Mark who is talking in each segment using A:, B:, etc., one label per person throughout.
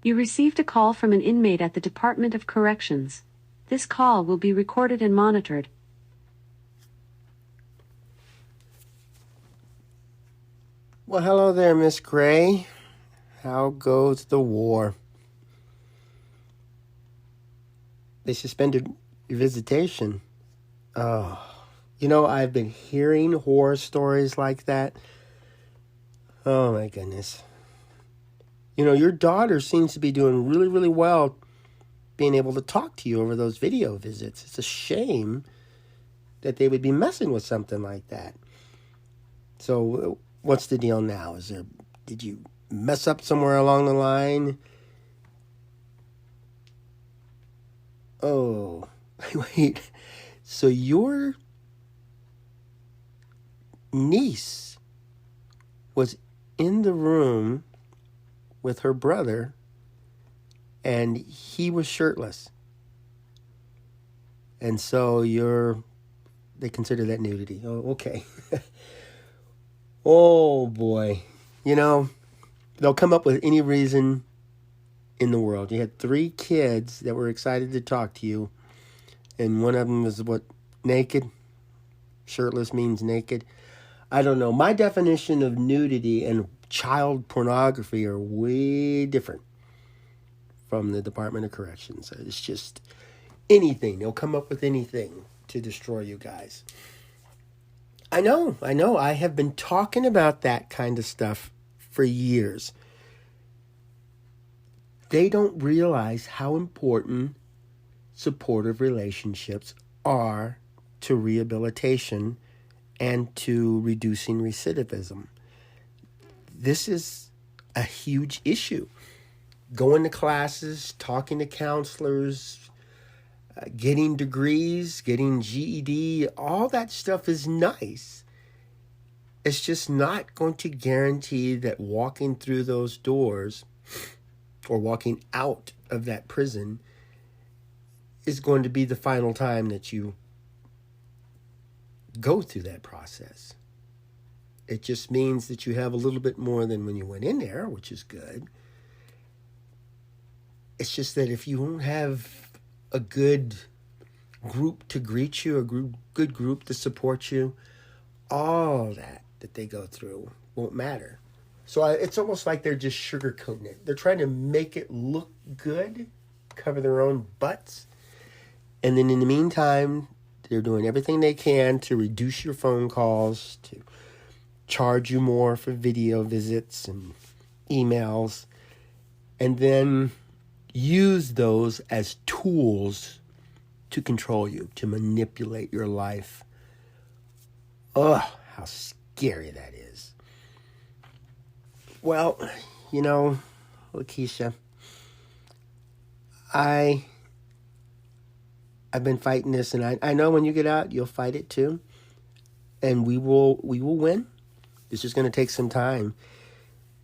A: You received a call from an inmate at the Department of Corrections. This call will be recorded and monitored.
B: Well, hello there, Miss Gray. How goes the war? They suspended your visitation. Oh, I've been hearing horror stories like that. Oh, my goodness. Your daughter seems to be doing really, really well being able to talk to you over those video visits. It's a shame that they would be messing with something like that. So, what's the deal now? Did you mess up somewhere along the line? Oh, wait. So your niece was in the room with her brother, and he was shirtless. And so they consider that nudity. Oh, okay. Oh, boy. They'll come up with any reason in the world. You had 3 kids that were excited to talk to you, and one of them was naked? Shirtless means naked. I don't know. My definition of nudity and child pornography are way different from the Department of Corrections. It's just anything. They'll come up with anything to destroy you guys. I know. I have been talking about that kind of stuff for years. They don't realize how important supportive relationships are to rehabilitation and to reducing recidivism. This is a huge issue. Going to classes, talking to counselors, getting degrees, getting GED, all that stuff is nice. It's just not going to guarantee that walking through those doors or walking out of that prison is going to be the final time that you go through that process. It just means that you have a little bit more than when you went in there, which is good. It's just that if you don't have a good group to greet you, good group to support you, all that they go through won't matter. So it's almost like they're just sugarcoating it. They're trying to make it look good, cover their own butts. And then in the meantime, they're doing everything they can to reduce your phone calls, to charge you more for video visits and emails, and then use those as tools to control you, to manipulate your life. Ugh, how scary that is. Well, Laquisha, I've been fighting this, and I know when you get out, you'll fight it too. And we will win. It's just going to take some time.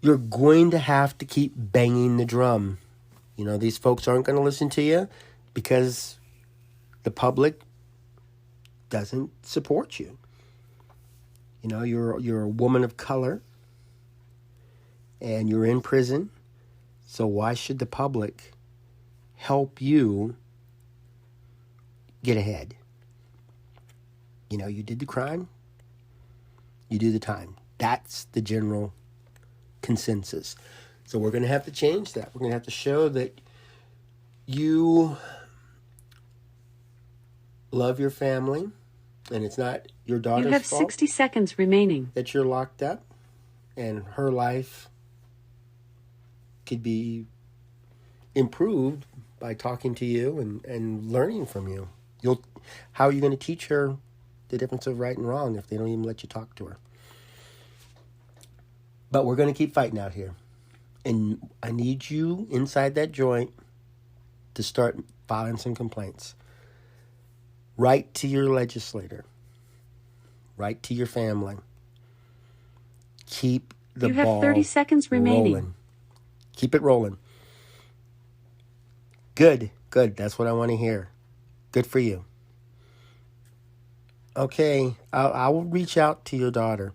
B: You're going to have to keep banging the drum. These folks aren't going to listen to you because the public doesn't support you. You're a woman of color and you're in prison. So why should the public help you get ahead? You did the crime, you do the time. That's the general consensus. So we're going to have to change that. We're going to have to show that you love your family, and it's not your daughter's fault.
A: You have 60 seconds remaining.
B: That you're locked up, and her life could be improved by talking to you and learning from you. How are you going to teach her the difference of right and wrong if they don't even let you talk to her? But we're going to keep fighting out here. And I need you inside that joint to start filing some complaints. Write to your legislator. Write to your family. Keep the ball rolling.
A: You have 30 seconds remaining.
B: Keep it rolling. Good. That's what I want to hear. Good for you. Okay, I will reach out to your daughter.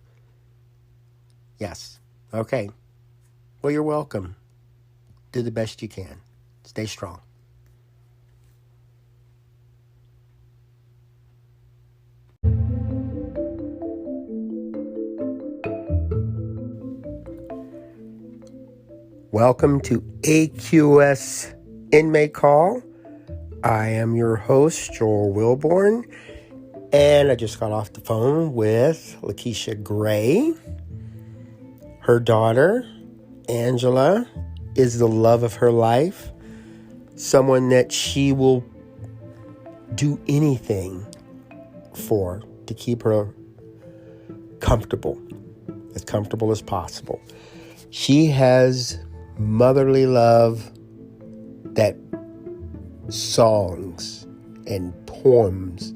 B: Yes. Okay. Well, you're welcome. do the best you can. Stay strong. Welcome to AQS Inmate Call. I am your host, Joel Wilborn, and I just got off the phone with Laquisha Gray. Her daughter, Angela, is the love of her life, someone that she will do anything for to keep her comfortable as possible. She has motherly love that songs and poems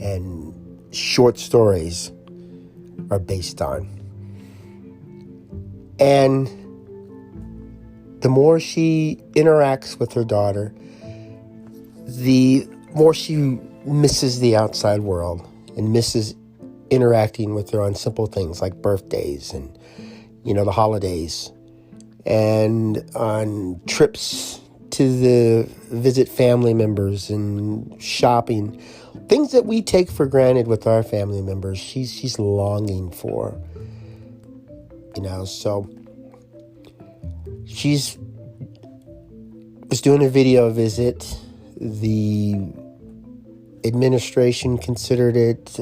B: and short stories are based on. And the more she interacts with her daughter, the more she misses the outside world and misses interacting with her on simple things like birthdays and, the holidays, and on trips to visit family members and shopping, things that we take for granted with our family members. She's longing for, so she's was doing a video visit. The administration considered it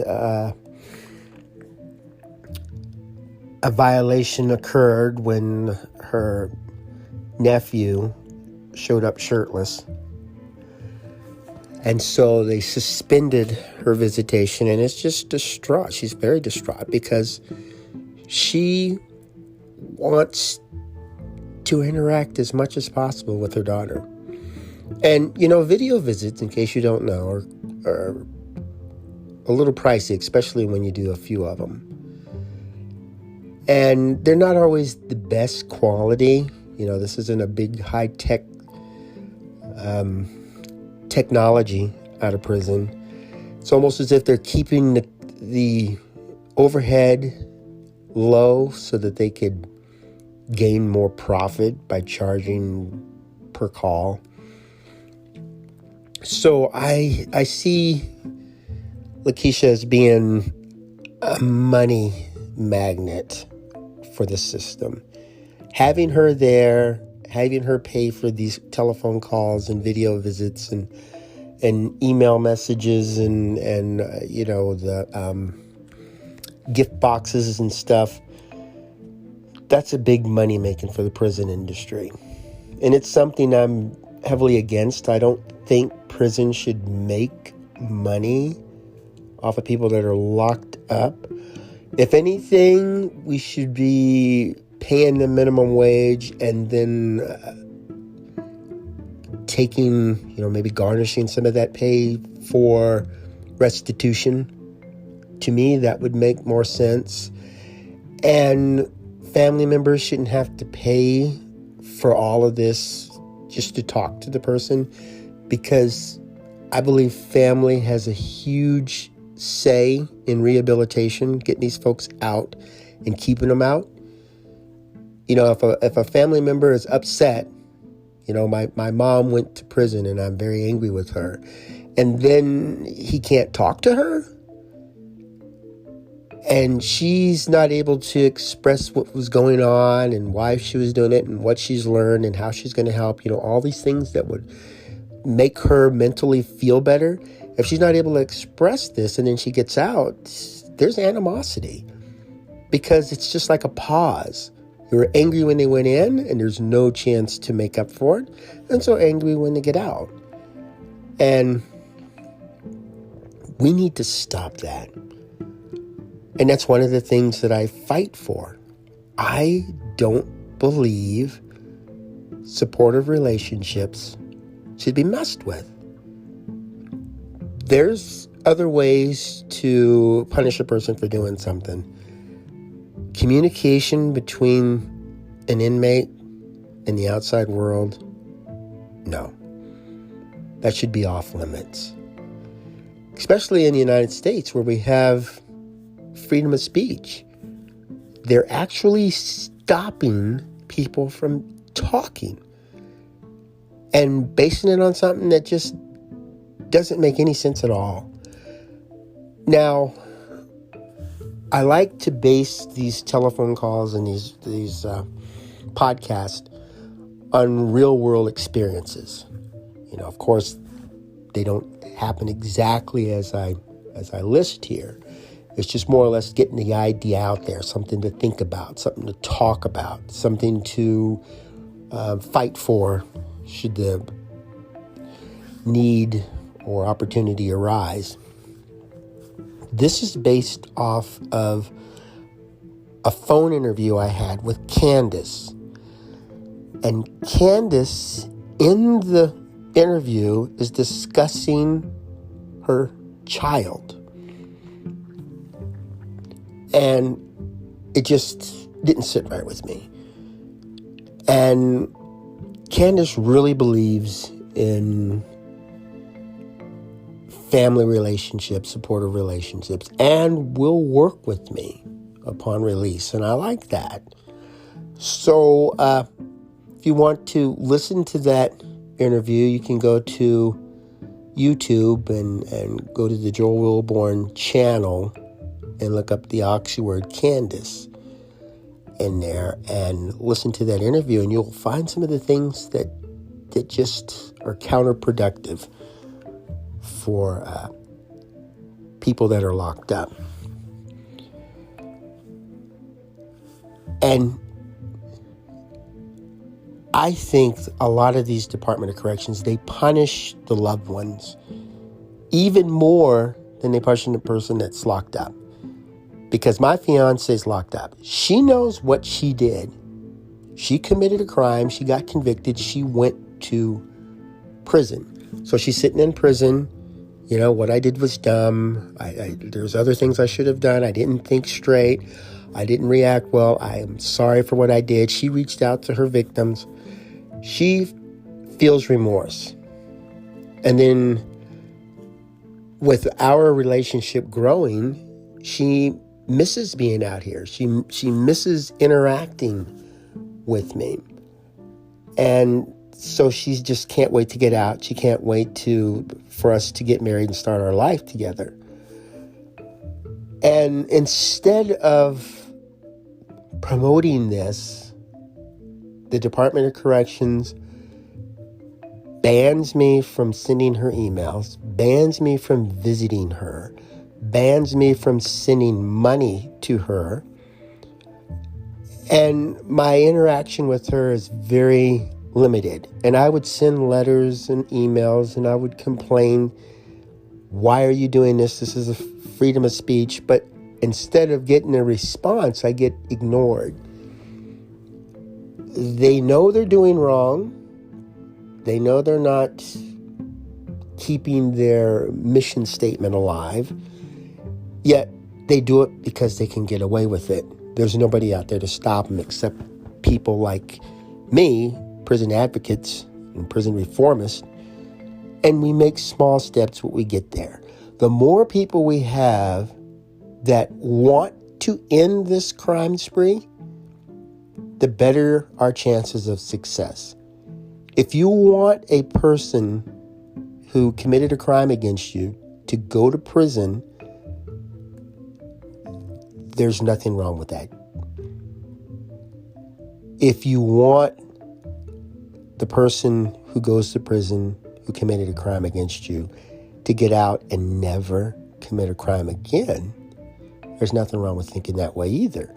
B: a violation occurred when her nephew showed up shirtless. And so they suspended her visitation, and it's just distraught. She's very distraught because she wants to interact as much as possible with her daughter. And, video visits, in case you don't know, are a little pricey, especially when you do a few of them. And they're not always the best quality. This isn't a big high-tech technology out of prison. It's almost as if they're keeping the overhead low so that they could gain more profit by charging per call. So I see Laquisha as being a money magnet for the system. Having her there, having her pay for these telephone calls and video visits and email messages and the gift boxes and stuff, that's a big money making for the prison industry. And it's something I'm heavily against. I don't think prison should make money off of people that are locked up. If anything, we should be paying the minimum wage and then taking, maybe garnishing some of that pay for restitution. To me, that would make more sense. And family members shouldn't have to pay for all of this just to talk to the person, because I believe family has a huge say in rehabilitation, getting these folks out and keeping them out. If a family member is upset, my mom went to prison and I'm very angry with her, and then he can't talk to her, and she's not able to express what was going on and why she was doing it and what she's learned and how she's going to help, all these things that would make her mentally feel better. If she's not able to express this and then she gets out, there's animosity, because it's just like a pause. You were angry when they went in and there's no chance to make up for it, and so angry when they get out. And we need to stop that. And that's one of the things that I fight for. I don't believe supportive relationships should be messed with. There's other ways to punish a person for doing something. Communication between an inmate and the outside world, no. That should be off limits. Especially in the United States, where we have freedom of speech. They're actually stopping people from talking. and basing it on something that just doesn't make any sense at all. Now, I like to base these telephone calls and these podcasts on real world experiences. Of course, they don't happen exactly as I list here. It's just more or less getting the idea out there, something to think about, something to talk about, something to fight for should the need or opportunity arise. This is based off of a phone interview I had with Candace. And Candace, in the interview, is discussing her child. And it just didn't sit right with me. And Candace really believes in family relationships, supportive relationships, and will work with me upon release. And I like that. So if you want to listen to that interview, you can go to YouTube and go to the Joel Wilborn channel and look up the oxy word Candace in there and listen to that interview, and you'll find some of the things that just are counterproductive for people that are locked up. And I think a lot of these Department of Corrections, they punish the loved ones even more than they punish the person that's locked up. Because my fiance is locked up. She knows what she did. She committed a crime. She got convicted. She went to prison. So she's sitting in prison. What I did was dumb. There's other things I should have done. I didn't think straight. I didn't react well. I am sorry for what I did. She reached out to her victims. She feels remorse. And then with our relationship growing, she misses being out here. She misses interacting with me. And so she just can't wait to get out. She can't wait for us to get married and start our life together. And instead of promoting this, the Department of Corrections bans me from sending her emails, bans me from visiting her, bans me from sending money to her. And my interaction with her is very limited. And I would send letters and emails and I would complain, why are you doing this? This is a freedom of speech. But instead of getting a response, I get ignored. They know they're doing wrong. They know they're not keeping their mission statement alive. Yet they do it because they can get away with it. There's nobody out there to stop them except people like me, prison advocates and prison reformists. And we make small steps when we get there. The more people we have that want to end this crime spree, the better our chances of success. If you want a person who committed a crime against you to go to prison, there's nothing wrong with that. If you want the person who goes to prison who committed a crime against you to get out and never commit a crime again, there's nothing wrong with thinking that way either.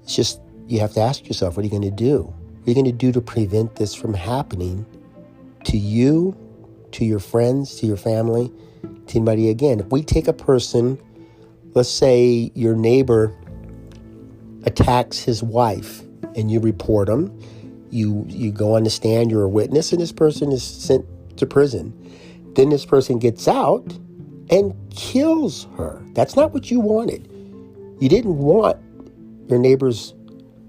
B: It's just, you have to ask yourself, what are you going to do? What are you going to do to prevent this from happening to you, to your friends, to your family, to anybody again? If we take a person, let's say your neighbor attacks his wife and you report him, you go on the stand, you're a witness, and this person is sent to prison. Then this person gets out and kills her. That's not what you wanted. You didn't want your neighbor's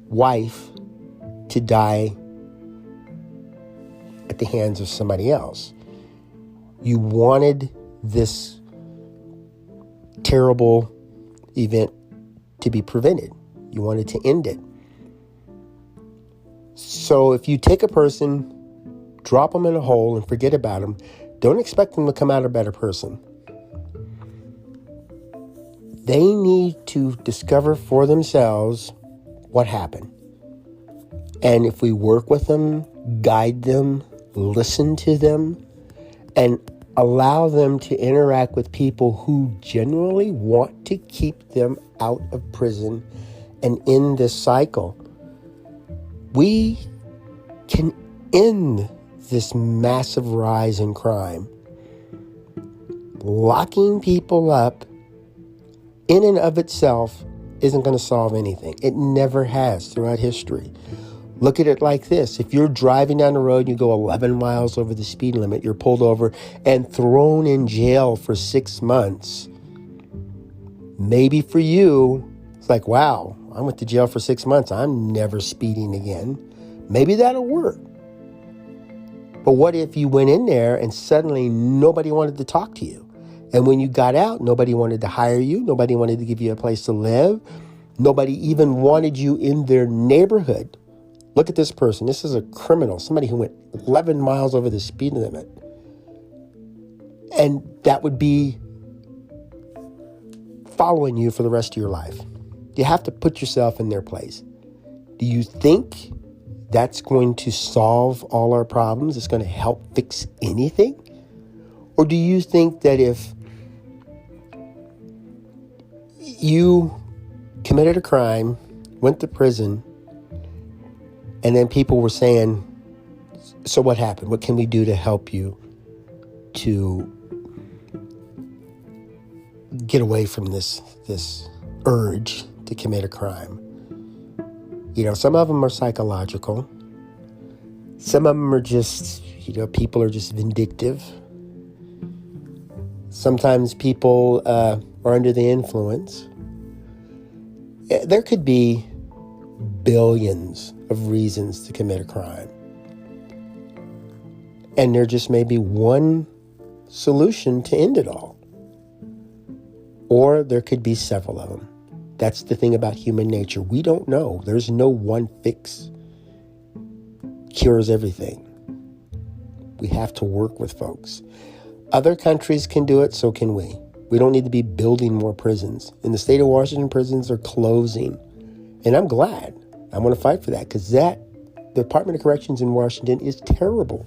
B: wife to die at the hands of somebody else. You wanted this terrible event to be prevented. You wanted to end it. So if you take a person drop them in a hole and forget about them. Don't expect them to come out a better person. They need to discover for themselves what happened. And if we work with them, guide them, listen to them, and allow them to interact with people who generally want to keep them out of prison and in this cycle, we can end this massive rise in crime. Locking people up in and of itself isn't going to solve anything. It never has throughout history. Look at it like this. If you're driving down the road and you go 11 miles over the speed limit, you're pulled over and thrown in jail for 6 months. Maybe for you, it's like, wow, I went to jail for 6 months. I'm never speeding again. Maybe that'll work. But what if you went in there and suddenly nobody wanted to talk to you? And when you got out, nobody wanted to hire you. Nobody wanted to give you a place to live. Nobody even wanted you in their neighborhood. Look at this person. This is a criminal, somebody who went 11 miles over the speed limit. And that would be following you for the rest of your life. You have to put yourself in their place. Do you think that's going to solve all our problems? It's going to help fix anything? Or do you think that if you committed a crime, went to prison, and then people were saying, so what happened? What can we do to help you to get away from this urge to commit a crime? You know, some of them are psychological. Some of them are just, people are just vindictive. Sometimes people are under the influence. There could be billions of reasons to commit a crime. And there just may be one solution to end it all. Or there could be several of them. That's the thing about human nature. We don't know. There's no one fix cures everything. We have to work with folks. Other countries can do it, so can we. We don't need to be building more prisons. In the state of Washington, prisons are closing. And I'm glad. I'm going to fight for that because the Department of Corrections in Washington is terrible.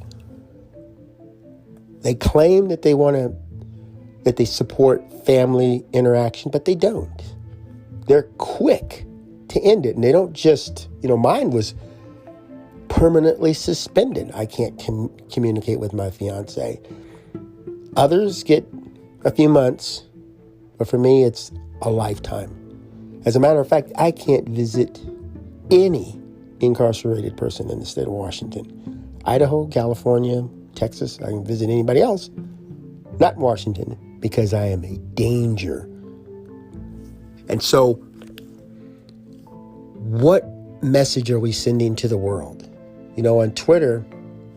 B: They claim that they support family interaction, but they don't. They're quick to end it. And they don't just, mine was permanently suspended. I can't communicate with my fiance. Others get a few months, but for me, it's a lifetime. As a matter of fact, I can't visit any incarcerated person in the state of Washington. Idaho, California, Texas, I can visit anybody else. Not Washington, because I am a danger. And so, what message are we sending to the world? On Twitter,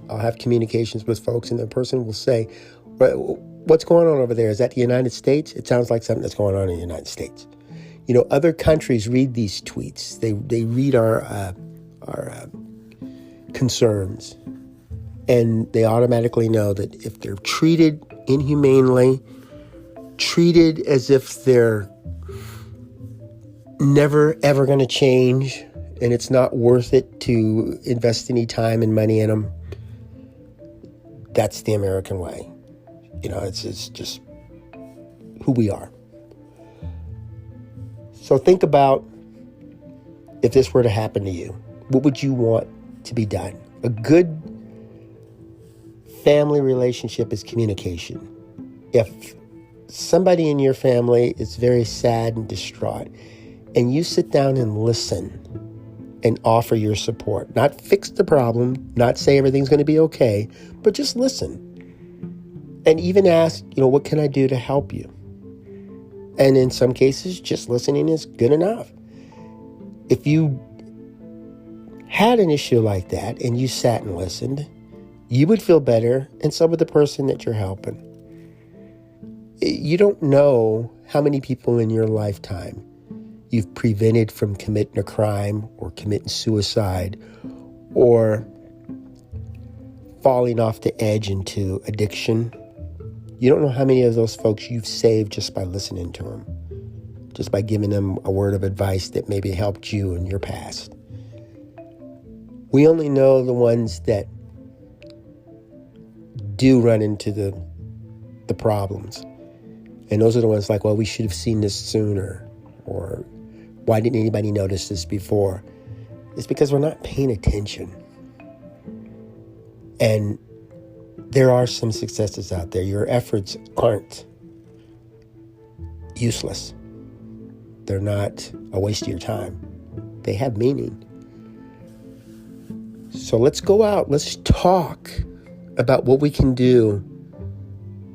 B: I'll have communications with folks, and the person will say, what's going on over there? Is that the United States? It sounds like something that's going on in the United States. Other countries read these tweets. They read our concerns, and they automatically know that if they're treated inhumanely, treated as if they're never, ever going to change, and it's not worth it to invest any time and money in them, that's the American way. It's just who we are. So think about if this were to happen to you, what would you want to be done? A good family relationship is communication. If somebody in your family is very sad and distraught, and you sit down and listen and offer your support, not fix the problem, not say everything's going to be okay, but just listen. And even ask, what can I do to help you? And in some cases, just listening is good enough. If you had an issue like that and you sat and listened, you would feel better, and so would the person that you're helping. You don't know how many people in your lifetime you've prevented from committing a crime or committing suicide or falling off the edge into addiction. You don't know how many of those folks you've saved just by listening to them, just by giving them a word of advice that maybe helped you in your past. We only know the ones that do run into the problems. And those are the ones like, well, we should have seen this sooner, or why didn't anybody notice this before? It's because we're not paying attention. And there are some successes out there. Your efforts aren't useless. They're not a waste of your time. They have meaning. So let's go out. Let's talk about what we can do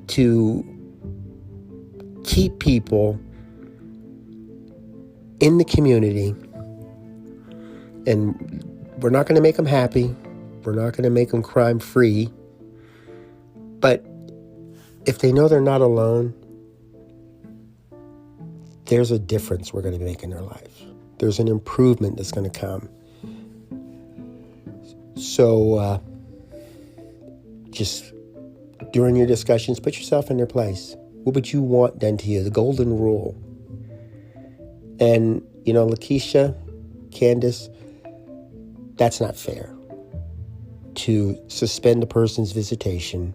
B: to keep people in the community. And we're not going to make them happy. We're not going to make them crime-free. But if they know they're not alone, there's a difference we're going to make in their life. There's an improvement that's going to come. So just during your discussions, put yourself in their place. What would you want done to you? The golden rule. And, Laquisha, Candace, that's not fair. To suspend a person's visitation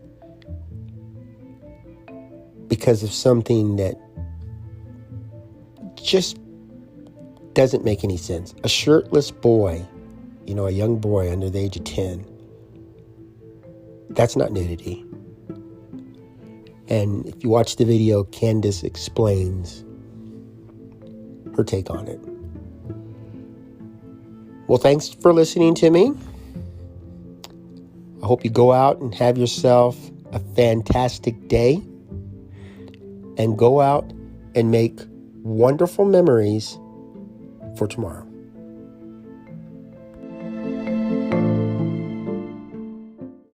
B: because of something that just doesn't make any sense. A shirtless boy, a young boy under the age of 10, that's not nudity. And if you watch the video, Candace explains her take on it. Well, thanks for listening to me. I hope you go out and have yourself a fantastic day, and go out and make wonderful memories for tomorrow.